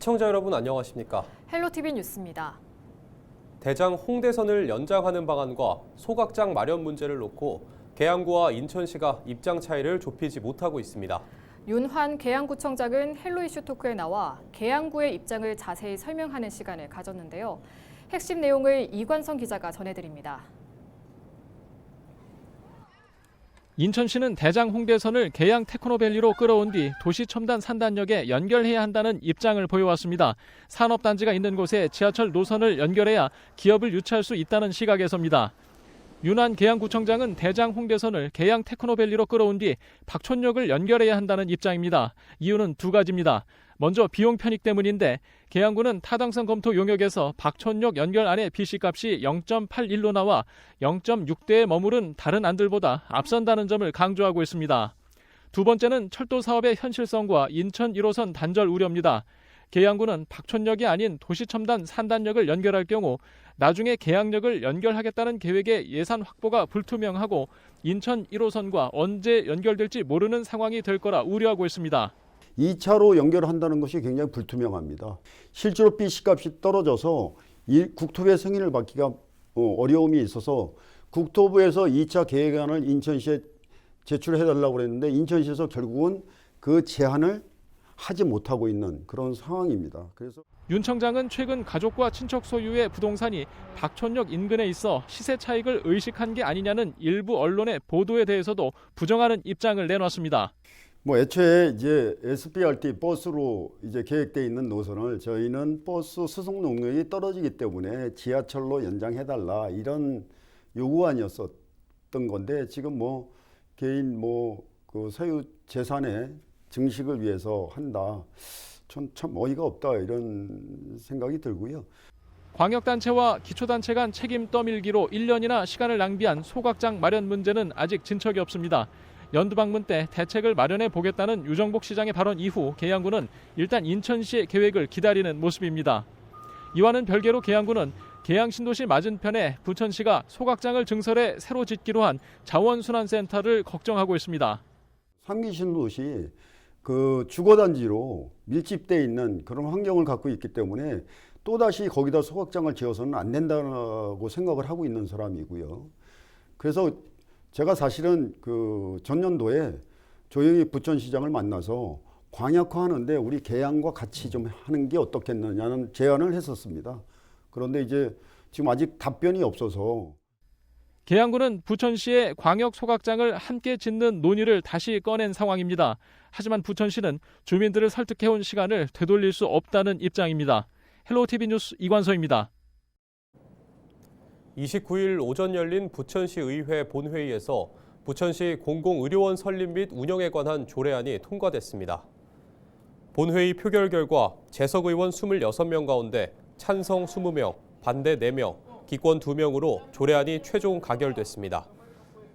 시청자 여러분 안녕하십니까? 헬로티비 뉴스입니다. 대장 홍대선을 연장하는 방안과 소각장 마련 문제를 놓고 계양구와 인천시가 입장 차이를 좁히지 못하고 있습니다. 윤환 계양구청장은 헬로 이슈 토크에 나와 계양구의 입장을 자세히 설명하는 시간을 가졌는데요. 핵심 내용을 이관성 기자가 전해드립니다. 인천시는 대장 홍대선을 계양 테크노밸리로 끌어온 뒤 도시 첨단 산단역에 연결해야 한다는 입장을 보여왔습니다. 산업단지가 있는 곳에 지하철 노선을 연결해야 기업을 유치할 수 있다는 시각에서입니다. 윤환 계양구청장은 대장 홍대선을 계양 테크노밸리로 끌어온 뒤 박촌역을 연결해야 한다는 입장입니다. 이유는 두 가지입니다. 먼저 비용 편익 때문인데 계양구는 타당성 검토 용역에서 박촌역 연결 안의 BC값이 0.81로 나와 0.6대에 머무른 다른 안들보다 앞선다는 점을 강조하고 있습니다. 두 번째는 철도 사업의 현실성과 인천 1호선 단절 우려입니다. 계양구는 박촌역이 아닌 도시첨단 산단역을 연결할 경우 나중에 계양역을 연결하겠다는 계획의 예산 확보가 불투명하고 인천 1호선과 언제 연결될지 모르는 상황이 될 거라 우려하고 있습니다. 2차로 연결한다는 것이 굉장히 불투명합니다. 실제로 BC값이 떨어져서 국토부의 승인을 받기가 어려움이 있어서 국토부에서 2차 계획안을 인천시에 제출해달라고 그랬는데 인천시에서 결국은 그 제안을 하지 못하고 있는 그런 상황입니다. 그래서 윤 청장은 최근 가족과 친척 소유의 부동산이 박촌역 인근에 있어 시세 차익을 의식한 게 아니냐는 일부 언론의 보도에 대해서도 부정하는 입장을 내놨습니다. 애초에 이제 SBRT 버스로 이제 계획되어 있는 노선을 저희는 버스 수송 능력이 떨어지기 때문에 지하철로 연장해달라 이런 요구안이었던 건데 지금 개인 그 소유 재산의 증식을 위해서 한다. 참 어이가 없다 이런 생각이 들고요. 광역단체와 기초단체 간 책임 떠밀기로 1년이나 시간을 낭비한 소각장 마련 문제는 아직 진척이 없습니다. 연두 방문 때 대책을 마련해 보겠다는 유정복 시장의 발언 이후 계양구는 일단 인천시의 계획을 기다리는 모습입니다. 이와는 별개로 계양구는 계양 신도시 맞은편에 부천시가 소각장을 증설해 새로 짓기로 한 자원순환센터를 걱정하고 있습니다. 상기 신도시 그 주거단지로 밀집되어 있는 그런 환경을 갖고 있기 때문에 또다시 거기다 소각장을 지어서는 안 된다고 생각을 하고 있는 사람이고요. 그래서 제가 사실은 그 전년도에 조영희 부천시장을 만나서 광역화하는데 우리 계양과 같이 좀 하는 게 어떻겠느냐는 제안을 했었습니다. 그런데 이제 지금 아직 답변이 없어서 계양구는 부천시의 광역 소각장을 함께 짓는 논의를 다시 꺼낸 상황입니다. 하지만 부천시는 주민들을 설득해온 시간을 되돌릴 수 없다는 입장입니다. 헬로티비 뉴스 이관서입니다. 29일 오전 열린 부천시 의회 본회의에서 부천시 공공의료원 설립 및 운영에 관한 조례안이 통과됐습니다. 본회의 표결 결과 재석 의원 26명 가운데 찬성 20명, 반대 4명, 기권 2명으로 조례안이 최종 가결됐습니다.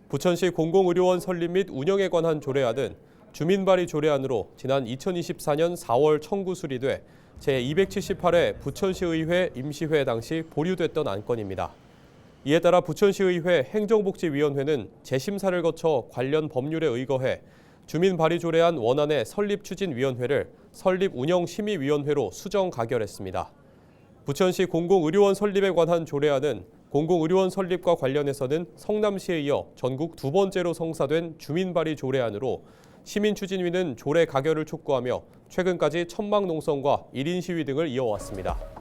부천시 공공의료원 설립 및 운영에 관한 조례안은 주민발의 조례안으로 지난 2024년 4월 청구 수리돼 제278회 부천시의회 임시회 당시 보류됐던 안건입니다. 이에 따라 부천시의회 행정복지위원회는 재심사를 거쳐 관련 법률에 의거해 주민발의조례안 원안의 설립추진위원회를 설립운영심의위원회로 수정 가결했습니다. 부천시 공공의료원 설립에 관한 조례안은 공공의료원 설립과 관련해서는 성남시에 이어 전국 두 번째로 성사된 주민발의 조례안으로 시민추진위는 조례 가결을 촉구하며 최근까지 천막농성과 1인 시위 등을 이어왔습니다.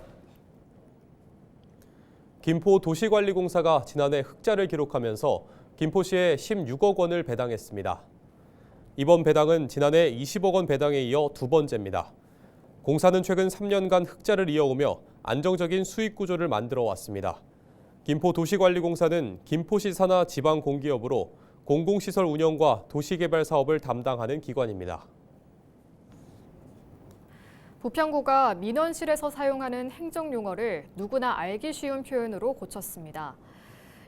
김포도시관리공사가 지난해 흑자를 기록하면서 김포시에 16억 원을 배당했습니다. 이번 배당은 지난해 20억 원 배당에 이어 두 번째입니다. 공사는 최근 3년간 흑자를 이어오며 안정적인 수익 구조를 만들어 왔습니다. 김포도시관리공사는 김포시 산하 지방공기업으로 공공시설 운영과 도시개발 사업을 담당하는 기관입니다. 부평구가 민원실에서 사용하는 행정용어를 누구나 알기 쉬운 표현으로 고쳤습니다.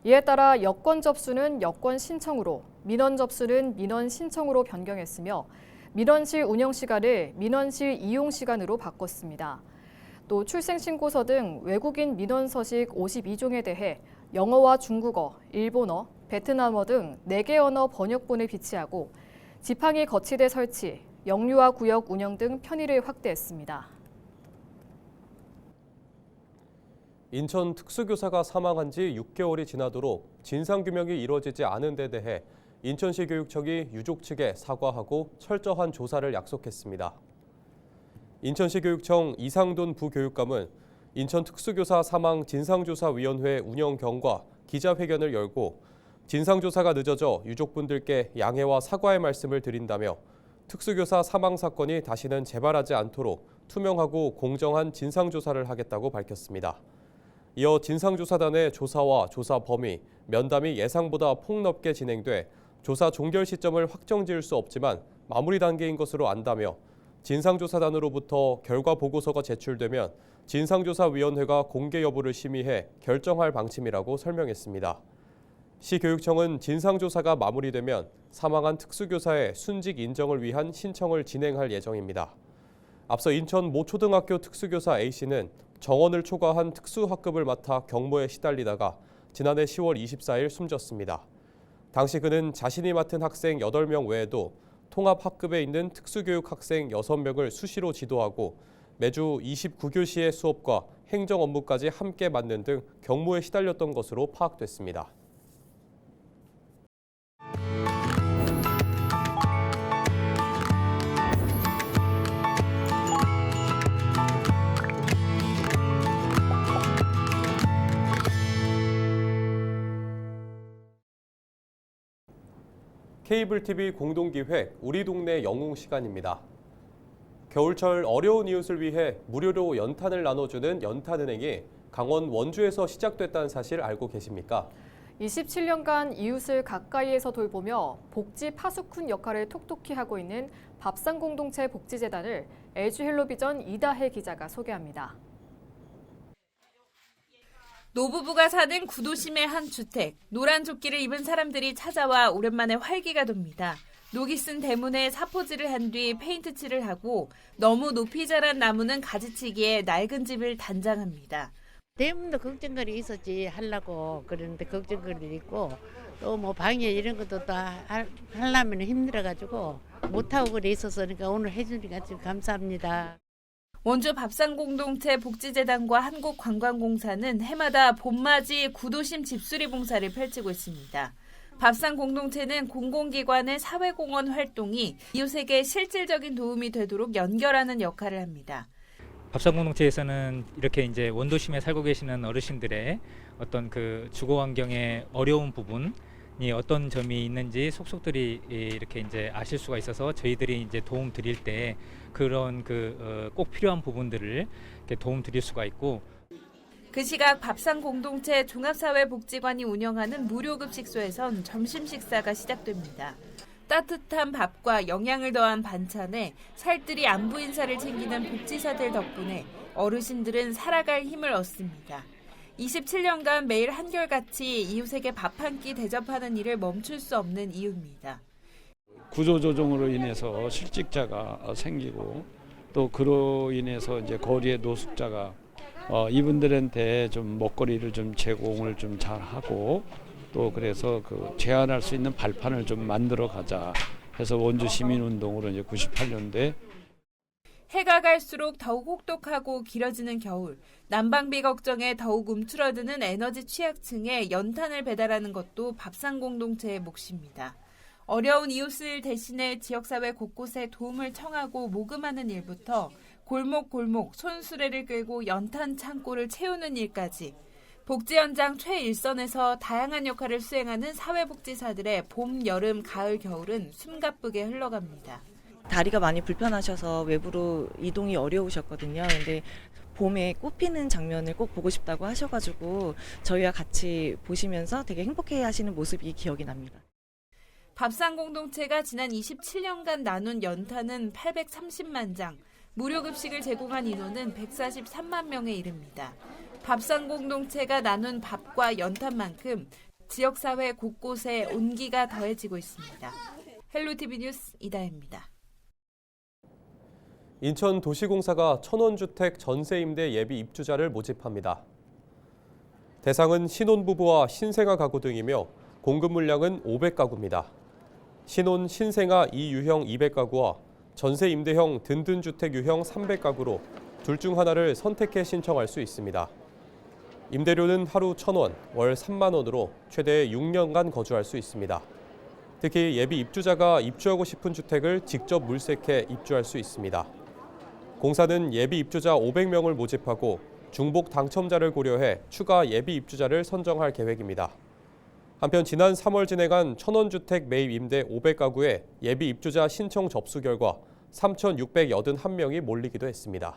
이에 따라 여권 접수는 여권 신청으로, 민원 접수는 민원 신청으로 변경했으며 민원실 운영 시간을 민원실 이용 시간으로 바꿨습니다. 또 출생신고서 등 외국인 민원 서식 52종에 대해 영어와 중국어, 일본어, 베트남어 등 4개 언어 번역본을 비치하고 지팡이 거치대 설치, 영유아 구역 운영 등 편의를 확대했습니다. 인천 특수교사가 사망한 지 6개월이 지나도록 진상규명이 이루어지지 않은 데 대해 인천시 교육청이 유족 측에 사과하고 철저한 조사를 약속했습니다. 인천시 교육청 이상돈 부교육감은 인천 특수교사 사망 진상조사위원회 운영 경과 기자회견을 열고 진상조사가 늦어져 유족분들께 양해와 사과의 말씀을 드린다며 특수교사 사망 사건이 다시는 재발하지 않도록 투명하고 공정한 진상조사를 하겠다고 밝혔습니다. 이어 진상조사단의 조사와 조사 범위, 면담이 예상보다 폭넓게 진행돼 조사 종결 시점을 확정지을 수 없지만 마무리 단계인 것으로 안다며 진상조사단으로부터 결과 보고서가 제출되면 진상조사위원회가 공개 여부를 심의해 결정할 방침이라고 설명했습니다. 시교육청은 진상조사가 마무리되면 사망한 특수교사의 순직 인정을 위한 신청을 진행할 예정입니다. 앞서 인천 모 초등학교 특수교사 A씨는 정원을 초과한 특수학급을 맡아 경무에 시달리다가 지난해 10월 24일 숨졌습니다. 당시 그는 자신이 맡은 학생 8명 외에도 통합학급에 있는 특수교육 학생 6명을 수시로 지도하고 매주 29교시의 수업과 행정 업무까지 함께 맡는 등 경무에 시달렸던 것으로 파악됐습니다. 케이블 TV 공동기획 우리 동네 영웅 시간입니다. 겨울철 어려운 이웃을 위해 무료로 연탄을 나눠주는 연탄은행이 강원 원주에서 시작됐다는 사실 알고 계십니까? 27년간 이웃을 가까이에서 돌보며 복지 파수꾼 역할을 톡톡히 하고 있는 밥상공동체 복지재단을 LG 헬로비전 이다혜 기자가 소개합니다. 노부부가 사는 구도심의 한 주택. 노란 조끼를 입은 사람들이 찾아와 오랜만에 활기가 돕니다. 녹이 쓴 대문에 사포질을 한 뒤 페인트 칠을 하고 너무 높이 자란 나무는 가지치기에 낡은 집을 단장합니다. 대문도 걱정거리 있었지 하려고 그러는데 걱정거리 있고 또 뭐 방에 이런 것도 다 하려면 힘들어가지고 못하고 그래 있어서 그러니까 오늘 해주니까 좀 감사합니다. 원주 밥상공동체 복지재단과 한국관광공사는 해마다 봄맞이 구도심 집수리 봉사를 펼치고 있습니다. 밥상공동체는 공공기관의 사회공헌 활동이 이웃에게 실질적인 도움이 되도록 연결하는 역할을 합니다. 밥상공동체에서는 이렇게 이제 원도심에 살고 계시는 어르신들의 어떤 그 주거 환경의 어려운 부분이 어떤 점이 있는지 속속들이 이렇게 이제 아실 수가 있어서 저희들이 이제 도움 드릴 때 그런 꼭 필요한 부분들을 이렇게 도움 드릴 수가 있고. 그 시각 밥상공동체 종합사회복지관이 운영하는 무료급식소에선 점심 식사가 시작됩니다. 따뜻한 밥과 영양을 더한 반찬에 살뜰히 안부 인사를 챙기는 복지사들 덕분에 어르신들은 살아갈 힘을 얻습니다. 27년간 매일 한결같이 이웃에게 밥 한 끼 대접하는 일을 멈출 수 없는 이유입니다. 구조조정으로 인해서 실직자가 생기고 또 그로 인해서 이제 거리에 노숙자가 이분들한테 좀 먹거리를 좀 제공을 좀 잘하고 또 그래서 그 제한할 수 있는 발판을 좀 만들어 가자 해서 원주 시민운동으로 이제 98년도에 해가 갈수록 더욱 혹독하고 길어지는 겨울, 난방비 걱정에 더욱 움츠러드는 에너지 취약층에 연탄을 배달하는 것도 밥상공동체의 몫입니다. 어려운 이웃을 대신해 지역사회 곳곳에 도움을 청하고 모금하는 일부터 골목골목 손수레를 끌고 연탄 창고를 채우는 일까지 복지 현장 최일선에서 다양한 역할을 수행하는 사회복지사들의 봄, 여름, 가을, 겨울은 숨가쁘게 흘러갑니다. 다리가 많이 불편하셔서 외부로 이동이 어려우셨거든요. 근데 봄에 꽃 피는 장면을 꼭 보고 싶다고 하셔가지고 저희와 같이 보시면서 되게 행복해 하시는 모습이 기억이 납니다. 밥상공동체가 지난 27년간 나눈 연탄은 830만 장, 무료급식을 제공한 인원은 143만 명에 이릅니다. 밥상공동체가 나눈 밥과 연탄만큼 지역사회 곳곳에 온기가 더해지고 있습니다. 헬로티비 뉴스 이다혜입니다. 인천도시공사가 천원주택 전세임대 예비 입주자를 모집합니다. 대상은 신혼부부와 신생아 가구 등이며 공급 물량은 500가구입니다. 신혼, 신생아 2유형 200가구와 전세임대형 든든주택 유형 300가구로 둘 중 하나를 선택해 신청할 수 있습니다. 임대료는 하루 1,000원, 월 3만 원으로 최대 6년간 거주할 수 있습니다. 특히 예비 입주자가 입주하고 싶은 주택을 직접 물색해 입주할 수 있습니다. 공사는 예비 입주자 500명을 모집하고 중복 당첨자를 고려해 추가 예비 입주자를 선정할 계획입니다. 한편 지난 3월 진행한 천원주택 매입 임대 500가구의 예비 입주자 신청 접수 결과 3,681명이 몰리기도 했습니다.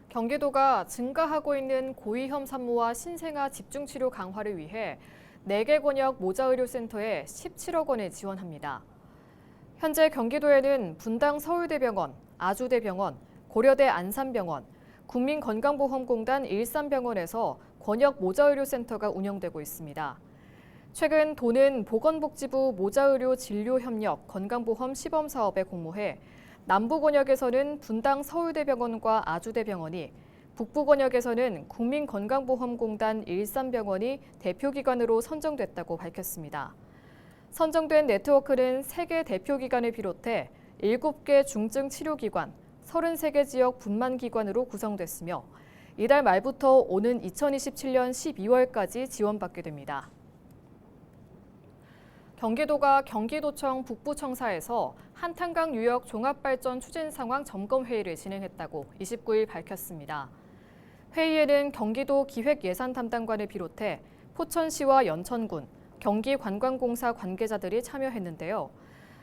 경기도가 증가하고 있는 고위험 산모와 신생아 집중치료 강화를 위해 4개 권역 모자의료센터에 17억 원을 지원합니다. 현재 경기도에는 분당 서울대병원, 아주대병원, 고려대 안산병원, 국민건강보험공단 일산병원에서 권역 모자의료센터가 운영되고 있습니다. 최근 도는 보건복지부 모자의료 진료협력 건강보험 시범사업에 공모해 남부권역에서는 분당 서울대병원과 아주대병원이, 북부권역에서는 국민건강보험공단 일산병원이 대표기관으로 선정됐다고 밝혔습니다. 선정된 네트워크는 3개 대표기관을 비롯해 7개 중증치료기관, 33개 지역 분만기관으로 구성됐으며 이달 말부터 오는 2027년 12월까지 지원받게 됩니다. 경기도가 경기도청 북부청사에서 한탄강 유역 종합발전 추진 상황 점검회의를 진행했다고 29일 밝혔습니다. 회의에는 경기도 기획예산 담당관을 비롯해 포천시와 연천군, 경기관광공사 관계자들이 참여했는데요.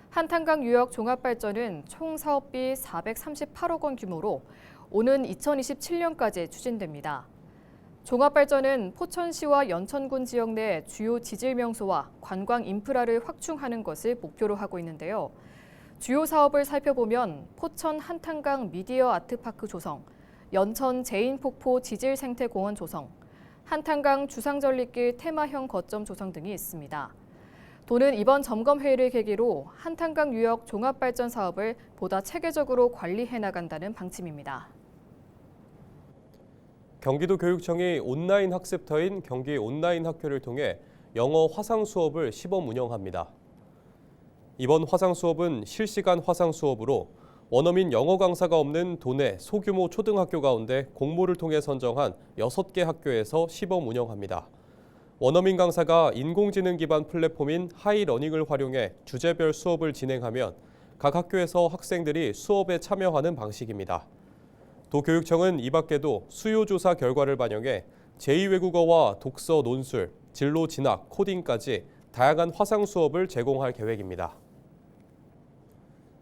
한탄강 유역 종합발전은 총 사업비 438억 원 규모로 오는 2027년까지 추진됩니다. 종합발전은 포천시와 연천군 지역 내 주요 지질 명소와 관광 인프라를 확충하는 것을 목표로 하고 있는데요. 주요 사업을 살펴보면 포천 한탄강 미디어 아트파크 조성, 연천 제인폭포 지질생태공원 조성, 한탄강 주상절리길 테마형 거점 조성 등이 있습니다. 도는 이번 점검회의를 계기로 한탄강 유역 종합발전 사업을 보다 체계적으로 관리해 나간다는 방침입니다. 경기도 교육청이 온라인 학습터인 경기 온라인 학교를 통해 영어 화상 수업을 시범 운영합니다. 이번 화상 수업은 실시간 화상 수업으로 원어민 영어 강사가 없는 도내 소규모 초등학교 가운데 공모를 통해 선정한 6개 학교에서 시범 운영합니다. 원어민 강사가 인공지능 기반 플랫폼인 하이러닝을 활용해 주제별 수업을 진행하면 각 학교에서 학생들이 수업에 참여하는 방식입니다. 도교육청은 이 밖에도 수요조사 결과를 반영해 제2외국어와 독서 논술, 진로 진학, 코딩까지 다양한 화상 수업을 제공할 계획입니다.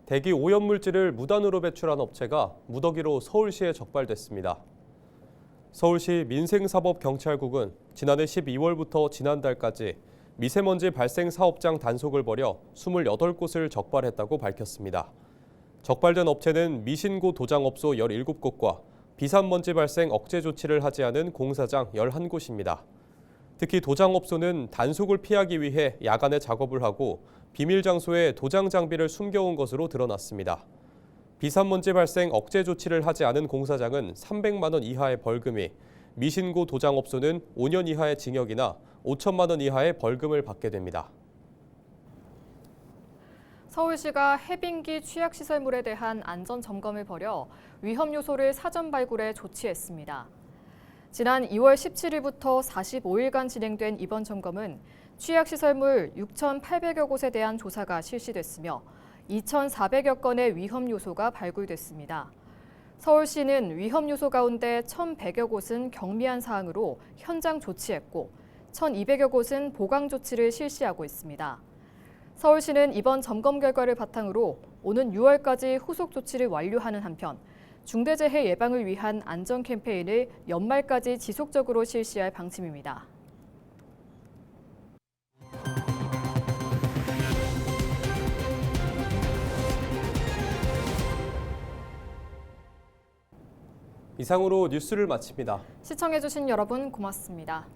대기 오염물질을 무단으로 배출한 업체가 무더기로 서울시에 적발됐습니다. 서울시 민생사법경찰국은 지난해 12월부터 지난달까지 미세먼지 발생 사업장 단속을 벌여 28곳을 적발했다고 밝혔습니다. 적발된 업체는 미신고 도장업소 17곳과 비산먼지 발생 억제 조치를 하지 않은 공사장 11곳입니다. 특히 도장업소는 단속을 피하기 위해 야간에 작업을 하고 비밀 장소에 도장 장비를 숨겨온 것으로 드러났습니다. 비산먼지 발생 억제 조치를 하지 않은 공사장은 300만 원 이하의 벌금이, 미신고 도장업소는 5년 이하의 징역이나 5천만 원 이하의 벌금을 받게 됩니다. 서울시가 해빙기 취약시설물에 대한 안전점검을 벌여 위험 요소를 사전 발굴해 조치했습니다. 지난 2월 17일부터 45일간 진행된 이번 점검은 취약시설물 6,800여 곳에 대한 조사가 실시됐으며 2,400여 건의 위험 요소가 발굴됐습니다. 서울시는 위험 요소 가운데 1,100여 곳은 경미한 사항으로 현장 조치했고 1,200여 곳은 보강 조치를 실시하고 있습니다. 서울시는 이번 점검 결과를 바탕으로 오는 6월까지 후속 조치를 완료하는 한편 중대재해 예방을 위한 안전 캠페인을 연말까지 지속적으로 실시할 방침입니다. 이상으로 뉴스를 마칩니다. 시청해주신 여러분 고맙습니다.